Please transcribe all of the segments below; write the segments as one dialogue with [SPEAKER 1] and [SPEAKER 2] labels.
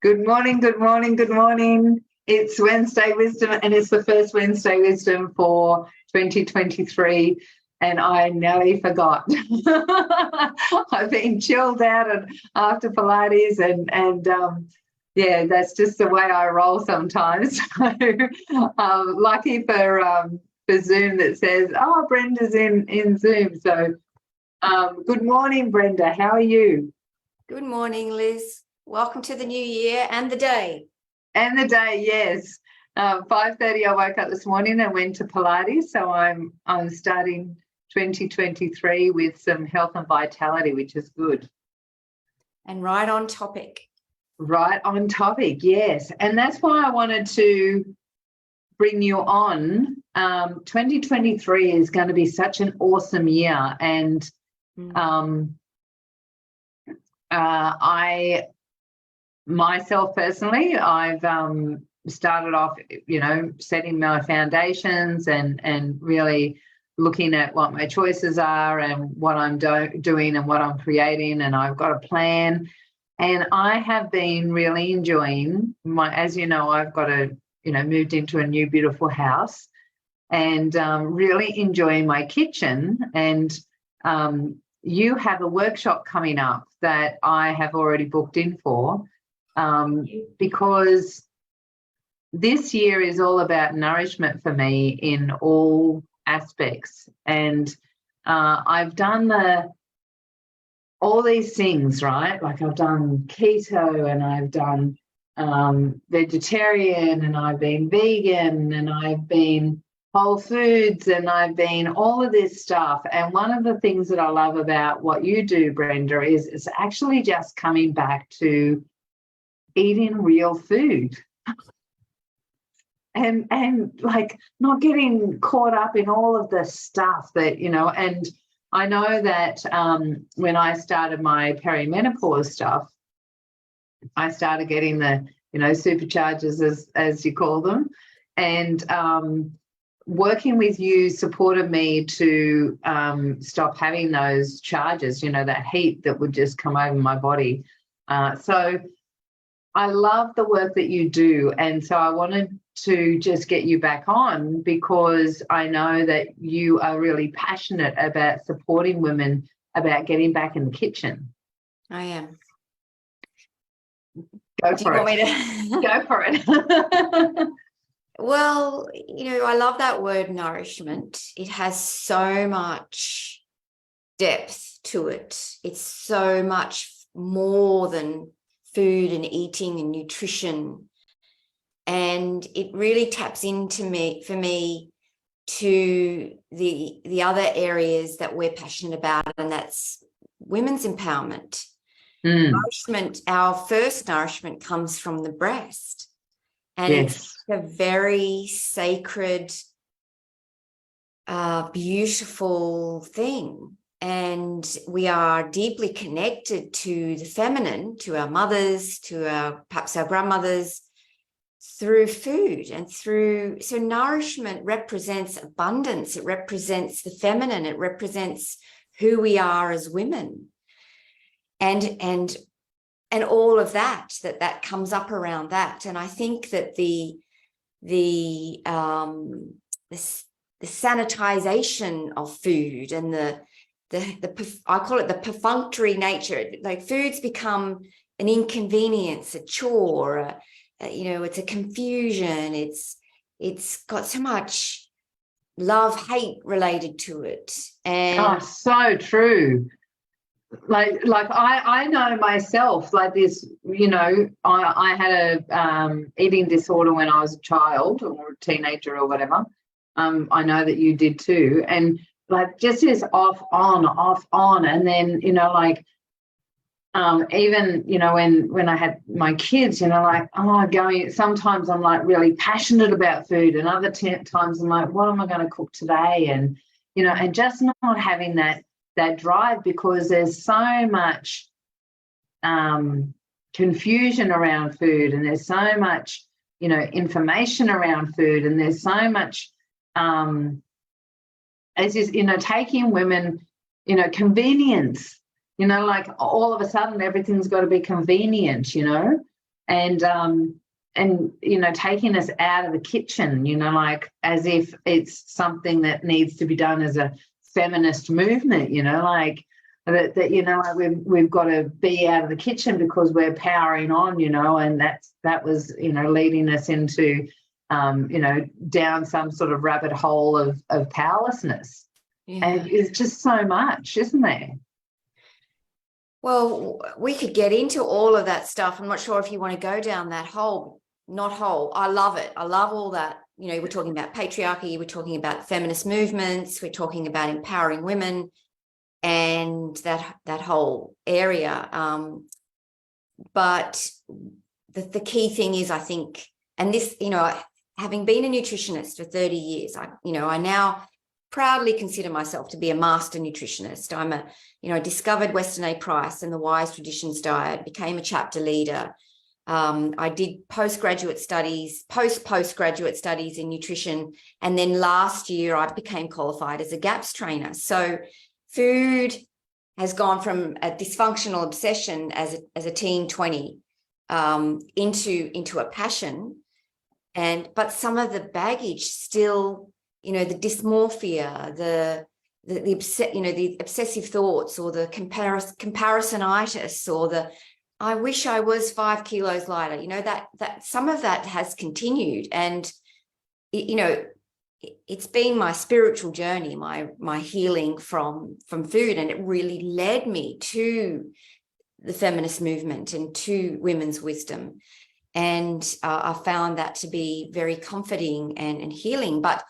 [SPEAKER 1] Good morning, good morning, good morning. It's Wednesday Wisdom, and it's the first Wednesday Wisdom for 2023, and I nearly forgot. I've been chilled out and after Pilates, and yeah, that's just the way I roll sometimes. So, lucky for Zoom that says, "Oh, Brenda's in Zoom." So, good morning, Brenda. How are you?
[SPEAKER 2] Good morning, Liz. Welcome to the new year and the day.
[SPEAKER 1] And the day, yes. 5:30 I woke up this morning and went to Pilates. So I'm starting 2023 with some health and vitality, which is good.
[SPEAKER 2] And right on topic.
[SPEAKER 1] Right on topic, yes. And that's why I wanted to bring you on. 2023 is going to be such an awesome year. And I myself personally, I've started off, setting my foundations and really looking at what my choices are and what I'm doing and what I'm creating, and I've got a plan. And I have been really enjoying as you know, I've got moved into a new beautiful house, and really enjoying my kitchen. And you have a workshop coming up that I have already booked in for. Because this year is all about nourishment for me in all aspects. And I've done all these things, right? Like I've done keto, and I've done vegetarian, and I've been vegan, and I've been whole foods, and I've been all of this stuff. And one of the things that I love about what you do, Brenda, is it's actually just coming back to eating real food and like not getting caught up in all of the stuff that, and I know that when I started my perimenopause stuff, I started getting the, superchargers as you call them. And working with you supported me to stop having those charges, that heat that would just come over my body. So I love the work that you do, and so I wanted to just get you back on because I know that you are really passionate about supporting women about getting back in the kitchen.
[SPEAKER 2] I am.
[SPEAKER 1] Go for it. Go for it.
[SPEAKER 2] Well, I love that word nourishment. It has so much depth to it. It's so much more than food and eating and nutrition, and it really taps into for me to the other areas that we're passionate about, and that's women's empowerment. Nourishment. Our first nourishment comes from the breast, and It's a very sacred, beautiful thing. And we are deeply connected to the feminine, to our mothers, to perhaps our grandmothers, through food and so nourishment represents abundance. It represents the feminine. It represents who we are as women, and all of that comes up around that. And I think that the sanitization of food and the I call it the perfunctory nature, like foods become an inconvenience, a chore, it's a confusion. It's got so much love-hate related to it. And
[SPEAKER 1] so true. Like I know myself, like this, I had a eating disorder when I was a child or a teenager or whatever. I know that you did too. And like just this off on, and then even when I had my kids, sometimes I'm like really passionate about food, and other times I'm like, what am I going to cook today? And and just not having that drive, because there's so much confusion around food, and there's so much information around food, and there's so much as is, taking women, convenience, like all of a sudden everything's got to be convenient, and you know, taking us out of the kitchen, you know, like as if it's something that needs to be done as a feminist movement, you know, like that you know, like we've got to be out of the kitchen because we're powering on, you know, and that was, you know, leading us into you know, down some sort of rabbit hole of powerlessness.
[SPEAKER 2] Yeah.
[SPEAKER 1] And it's just so much, isn't there?
[SPEAKER 2] Well, we could get into all of that stuff. I'm not sure if you want to go down that hole. Not hole. I love it. I love all that. You know, we're talking about patriarchy, we're talking about feminist movements, we're talking about empowering women and that whole area. But the key thing is, I think, and this, you know, having been a nutritionist for 30 years, I now proudly consider myself to be a master nutritionist. I'm I discovered Weston A. Price and the Wise Traditions diet, became a chapter leader. I did postgraduate studies in nutrition. And then last year I became qualified as a GAPS trainer. So food has gone from a dysfunctional obsession as a teen 20 into a passion. But some of the baggage still, you know, the dysmorphia, the obsessive thoughts, or the comparisonitis, or the I wish I was 5 kilos lighter, you know, that some of that has continued. And it's been my spiritual journey, my healing from food, and it really led me to the feminist movement and to women's wisdom. And I found that to be very comforting and healing. But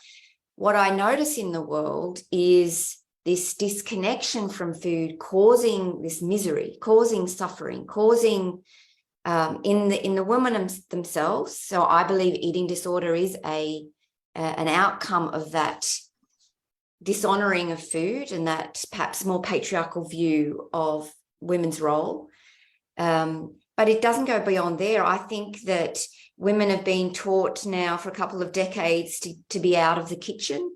[SPEAKER 2] what I notice in the world is this disconnection from food causing this misery, causing suffering, causing in the women themselves. So I believe eating disorder is an outcome of that dishonoring of food and that perhaps more patriarchal view of women's role. But it doesn't go beyond there. I think that women have been taught now for a couple of decades to be out of the kitchen.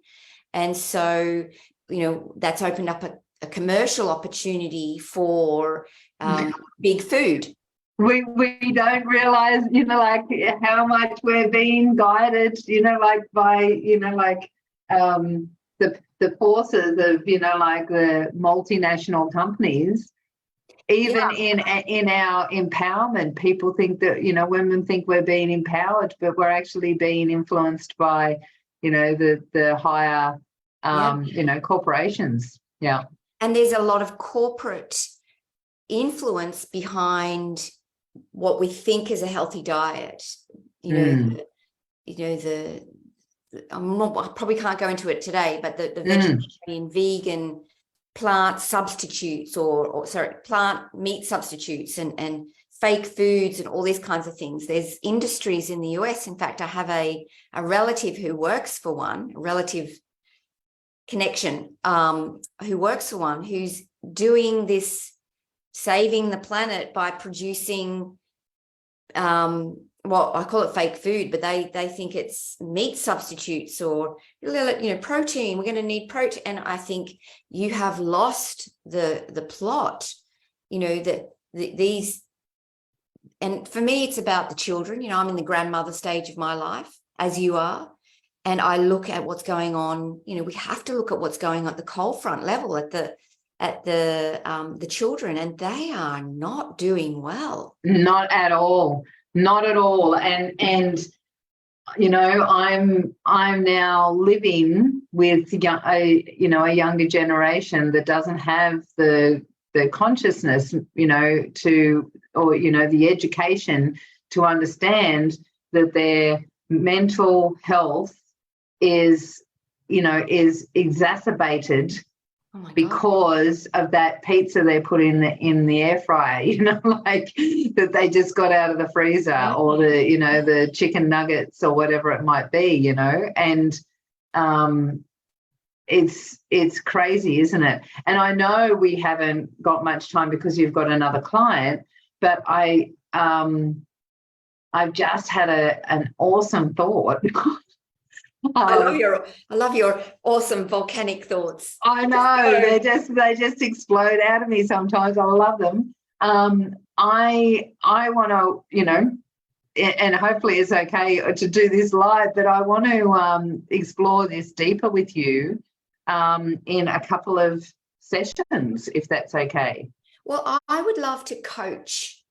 [SPEAKER 2] And so, you know, that's opened up a commercial opportunity for big food.
[SPEAKER 1] We don't realize, you know, like how much we're being guided, you know, like by, you know, like the forces of, you know, like the multinational companies. Even in our empowerment, people think that, you know, women think we're being empowered, but we're actually being influenced by, you know, the higher, you know, corporations. Yeah.
[SPEAKER 2] And there's a lot of corporate influence behind what we think is a healthy diet. I probably can't go into it today, but the vegetarian, vegan, plant substitutes or plant meat substitutes and fake foods and all these kinds of things. There's industries in the US. In fact, I have a relative who works for one, a relative connection who works for one, who's doing this, saving the planet by producing well, I call it fake food, but they think it's meat substitutes or, you know, protein. We're going to need protein. And I think you have lost the plot, you know, that these, and for me, it's about the children. You know, I'm in the grandmother stage of my life, as you are. And I look at what's going on. You know, we have to look at what's going on at the cold front level, at the children, and they are not doing well.
[SPEAKER 1] Not at all. Not at all. And you know, I'm now living with a younger generation that doesn't have the consciousness, you know, or you know, the education to understand that their mental health is exacerbated because of that pizza they put in the air fryer, you know, like that they just got out of the freezer, or the chicken nuggets or whatever it might be, you know. And it's crazy, isn't it? And I know we haven't got much time because you've got another client, but I've just had an awesome thought.
[SPEAKER 2] I love your awesome volcanic thoughts.
[SPEAKER 1] I know, they just explode out of me sometimes. I love them. I want to, you know, and hopefully it's okay to do this live, but I want to explore this deeper with you in a couple of sessions, if that's okay.
[SPEAKER 2] Well, I would love to coach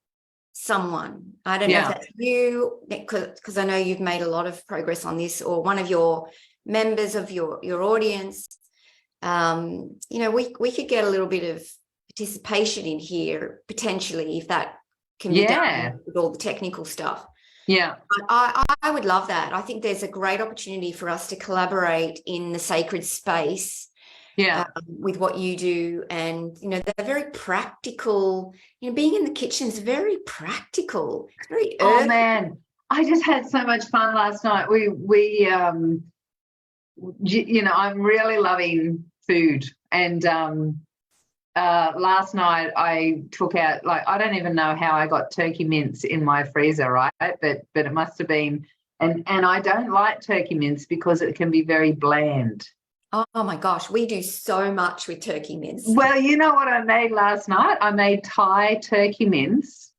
[SPEAKER 2] someone. I don't know if that's you, because I know you've made a lot of progress on this, or one of your members of your audience. We could get a little bit of participation in here potentially, if that can be done with all the technical stuff.
[SPEAKER 1] Yeah.
[SPEAKER 2] But I would love that. I think there's a great opportunity for us to collaborate in the sacred space. With what you do. And they're very practical. Being in the kitchen is very practical. It's very earthy.
[SPEAKER 1] Oh man, I just had so much fun last night. I'm really loving food, and last night I took out, like, I don't even know how I got turkey mince in my freezer, right? But it must have been, and I don't like turkey mince because it can be very bland.
[SPEAKER 2] Oh my gosh, we do so much with turkey mince.
[SPEAKER 1] Well, you know what I made last night? I made Thai turkey mince,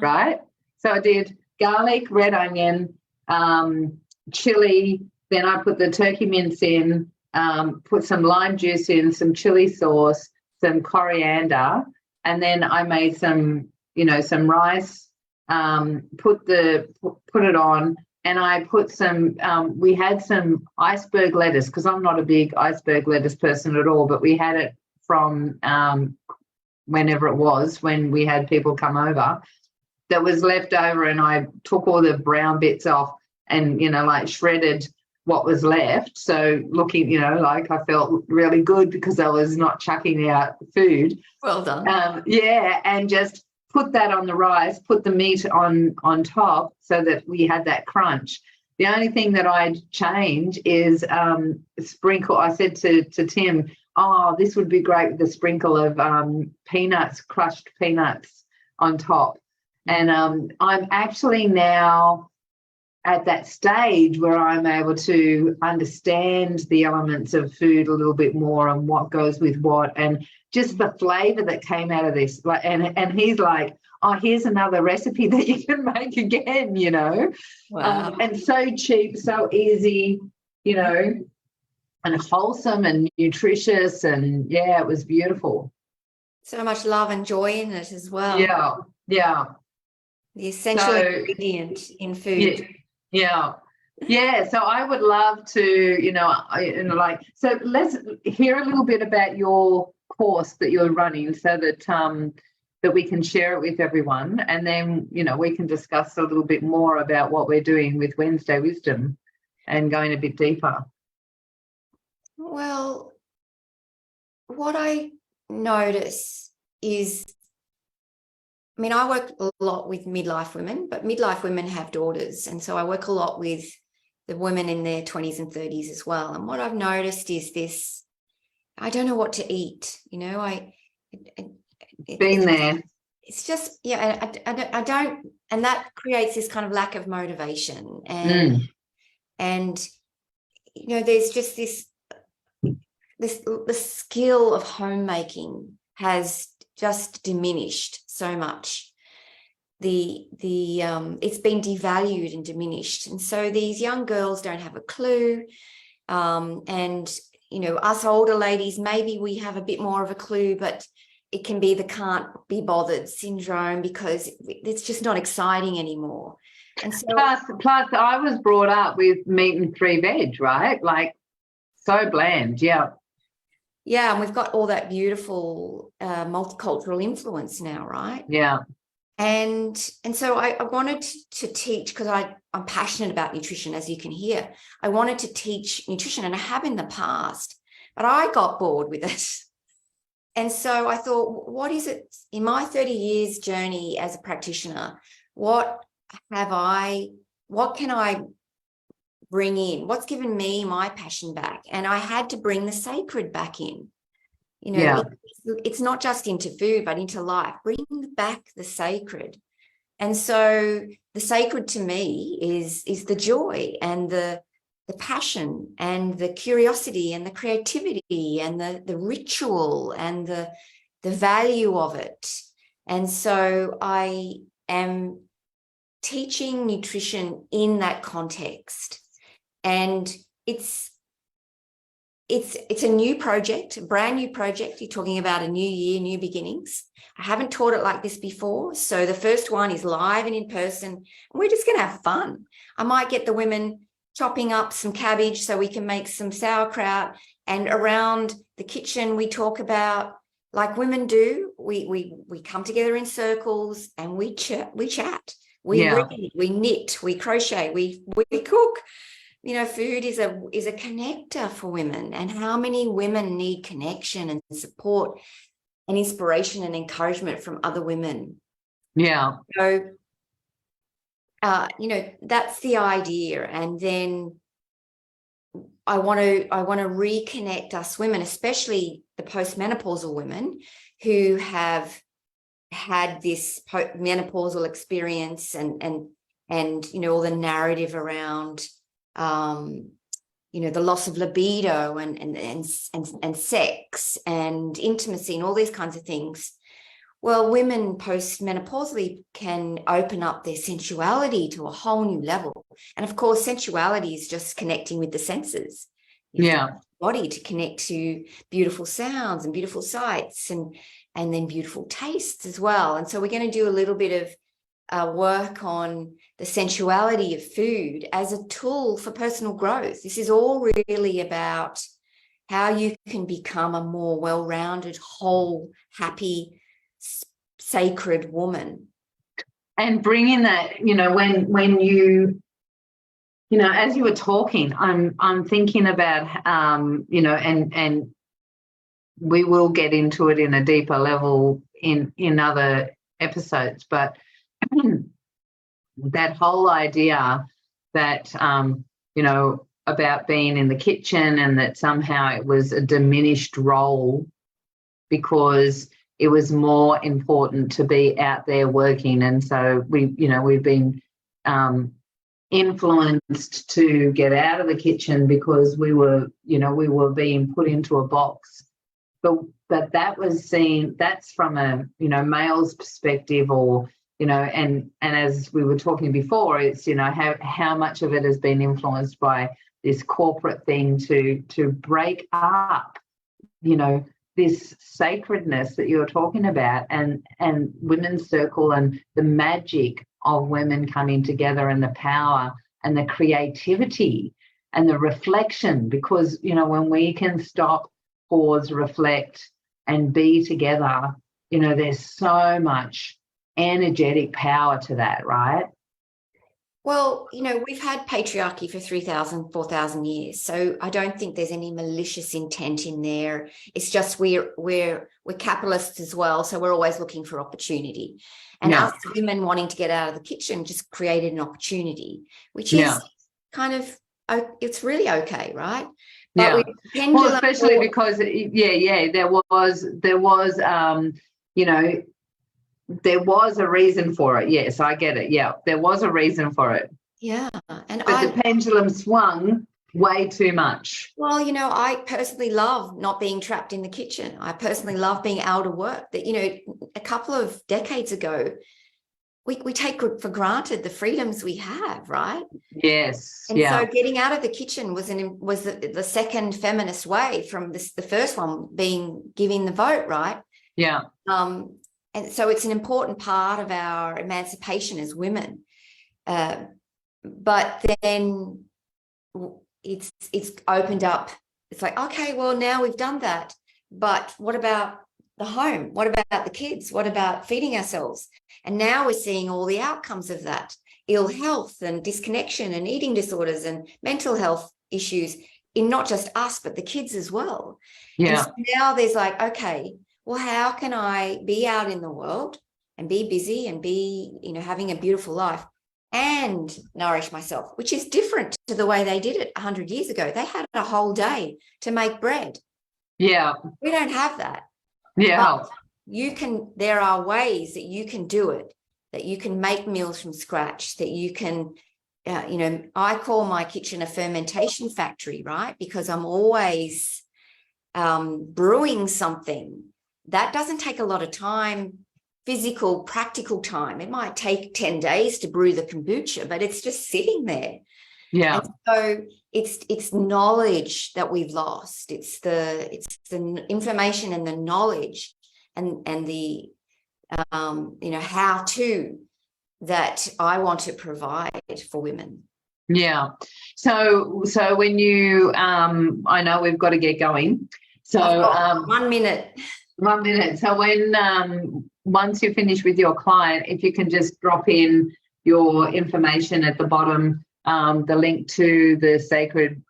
[SPEAKER 1] right? So I did garlic, red onion, chili, then I put the turkey mince in, put some lime juice in, some chili sauce, some coriander, and then I made some rice, put it on. And I put some, we had some iceberg lettuce, because I'm not a big iceberg lettuce person at all, but we had it from whenever it was, when we had people come over, that was left over, and I took all the brown bits off and, like, shredded what was left. So looking, like, I felt really good because I was not chucking out food.
[SPEAKER 2] Well done.
[SPEAKER 1] And just put that on the rice, put the meat on top so that we had that crunch. The only thing that I'd change is sprinkle. I said to Tim, this would be great with a sprinkle of peanuts, crushed peanuts on top. And I'm actually now at that stage where I'm able to understand the elements of food a little bit more, and what goes with what, and just the flavor that came out of this. Like, and he's like, here's another recipe that you can make again,
[SPEAKER 2] Wow.
[SPEAKER 1] And so cheap, so easy, and wholesome and nutritious, and it was beautiful.
[SPEAKER 2] So much love and joy in it as well.
[SPEAKER 1] Yeah.
[SPEAKER 2] The essential ingredient in food.
[SPEAKER 1] Yeah. So I would love to, so let's hear a little bit about your course that you're running, so that we can share it with everyone, and then we can discuss a little bit more about what we're doing with Wednesday Wisdom and going a bit deeper.
[SPEAKER 2] Well, what I notice is, I work a lot with midlife women, but midlife women have daughters, and so I work a lot with the women in their 20s and 30s as well. And what I've noticed is this: I don't know what to eat.
[SPEAKER 1] Been there.
[SPEAKER 2] It's just, I don't, and that creates this kind of lack of motivation. And there's just the skill of homemaking has just diminished so much. It's been devalued and diminished, and so these young girls don't have a clue. And us older ladies, maybe we have a bit more of a clue, but it can be the can't be bothered syndrome, because it's just not exciting anymore. And so
[SPEAKER 1] plus I was brought up with meat and 3 veg, right? Like, so bland. Yeah,
[SPEAKER 2] and we've got all that beautiful multicultural influence now, right?
[SPEAKER 1] Yeah.
[SPEAKER 2] And so I wanted to teach, because I'm passionate about nutrition, as you can hear. I wanted to teach nutrition, and I have in the past, but I got bored with it. And so I thought, what is it in my 30 years journey as a practitioner? What can I bring in? What's given me my passion back? And I had to bring the sacred back in. It's not just into food, but into life. Bring back the sacred. And so the sacred to me is the joy and the passion and the curiosity and the creativity and the ritual and the value of it. And so I am teaching nutrition in that context. And it's a new project, a brand new project. You're talking about a new year, new beginnings. I haven't taught it like this before. So the first one is live and in person, and we're just going to have fun. I might get the women chopping up some cabbage so we can make some sauerkraut, and around the kitchen we talk about, like women do, we come together in circles and we chat, we read, we knit, we crochet, we cook. You know, food is a connector for women, and how many women need connection and support and inspiration and encouragement from other women.
[SPEAKER 1] Yeah.
[SPEAKER 2] So, you know, that's the idea. And then I want to reconnect us women, especially the postmenopausal women who have had this menopausal experience and you know, all the narrative around you know, the loss of libido and sex and intimacy and all these kinds of things. Well, women postmenopausally can open up their sensuality to a whole new level. And of course, sensuality is just connecting with the senses.
[SPEAKER 1] Yeah.
[SPEAKER 2] Body to connect to beautiful sounds and beautiful sights and then beautiful tastes as well. And so we're going to do a little bit of work on the sensuality of food as a tool for personal growth. This is all really about how you can become a more well-rounded, whole, happy, sacred woman.
[SPEAKER 1] And bringing that, you know, when you know, as you were talking, I'm thinking about, you know, and we will get into it in a deeper level in other episodes, but that whole idea that, you know, about being in the kitchen and that somehow it was a diminished role because it was more important to be out there working. And so we've been influenced to get out of the kitchen because we were being put into a box. But that was seen, that's from a, you know, male's perspective, or, you know, and as we were talking before, it's, you know, how much of it has been influenced by this corporate thing to break up, you know, this sacredness that you're talking about, and women's circle and the magic of women coming together and the power and the creativity and the reflection. Because, you know, when we can stop, pause, reflect and be together, you know, there's so much energetic power to that, right?
[SPEAKER 2] Well, you know, we've had patriarchy for 3,000, 4,000 years. So I don't think there's any malicious intent in there. It's just we're capitalists as well. So we're always looking for opportunity. And us women wanting to get out of the kitchen just created an opportunity, which is kind of, it's really okay, right? But
[SPEAKER 1] well, especially because there was you know, there was a reason for it. Yes, I get it. Yeah, there was a reason for it.
[SPEAKER 2] Yeah.
[SPEAKER 1] But the pendulum swung way too much.
[SPEAKER 2] Well, you know, I personally love not being trapped in the kitchen. I personally love being able to work. That, you know, a couple of decades ago, we take for granted the freedoms we have, right?
[SPEAKER 1] Yes.
[SPEAKER 2] And so getting out of the kitchen was the second feminist way from the first one being giving the vote, right?
[SPEAKER 1] Yeah.
[SPEAKER 2] And so it's an important part of our emancipation as women. But then it's opened up. It's like, okay, well, now we've done that. But what about the home? What about the kids? What about feeding ourselves? And now we're seeing all the outcomes of that: ill health and disconnection and eating disorders and mental health issues in not just us, but the kids as well.
[SPEAKER 1] Yeah.
[SPEAKER 2] And so now there's like, okay, well, how can I be out in the world and be busy and be, you know, having a beautiful life and nourish myself, which is different to the way they did it 100 years ago. They had a whole day to make bread.
[SPEAKER 1] Yeah.
[SPEAKER 2] We don't have that.
[SPEAKER 1] Yeah.
[SPEAKER 2] But there are ways that you can do it, that you can make meals from scratch, that you can, you know, I call my kitchen a fermentation factory, right? Because I'm always brewing something. That doesn't take a lot of time physical, practical time. It might take 10 days to brew the kombucha, but it's just sitting there.
[SPEAKER 1] Yeah.
[SPEAKER 2] And so it's knowledge that we've lost. It's the information and the knowledge and the how to that I want to provide for women.
[SPEAKER 1] Yeah. So when you I know we've got to get going. So
[SPEAKER 2] 1 minute.
[SPEAKER 1] 1 minute. So when once you finish with your client, if you can just drop in your information at the bottom, the link to the sacred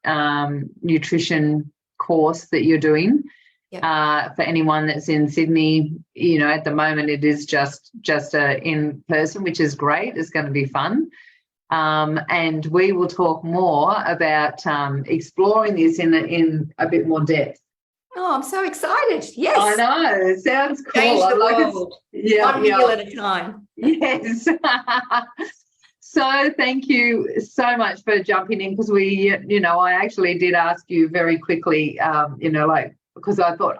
[SPEAKER 1] nutrition course that you're doing. Yep. For anyone that's in Sydney, at the moment it is just in person, which is great. It's going to be fun. And we will talk more about exploring this in a bit more depth.
[SPEAKER 2] Oh, I'm so excited. Yes.
[SPEAKER 1] I know. It sounds cool.
[SPEAKER 2] Change the world.
[SPEAKER 1] Yeah,
[SPEAKER 2] 1 meal at a time.
[SPEAKER 1] Yes. So thank you so much for jumping in, because I actually did ask you very quickly, because I thought,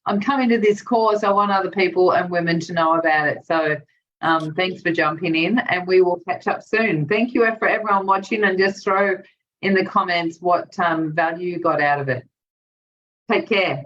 [SPEAKER 1] I'm coming to this course. I want other people and women to know about it. So thanks for jumping in, and we will catch up soon. Thank you for everyone watching, and just throw in the comments what value you got out of it. Take care.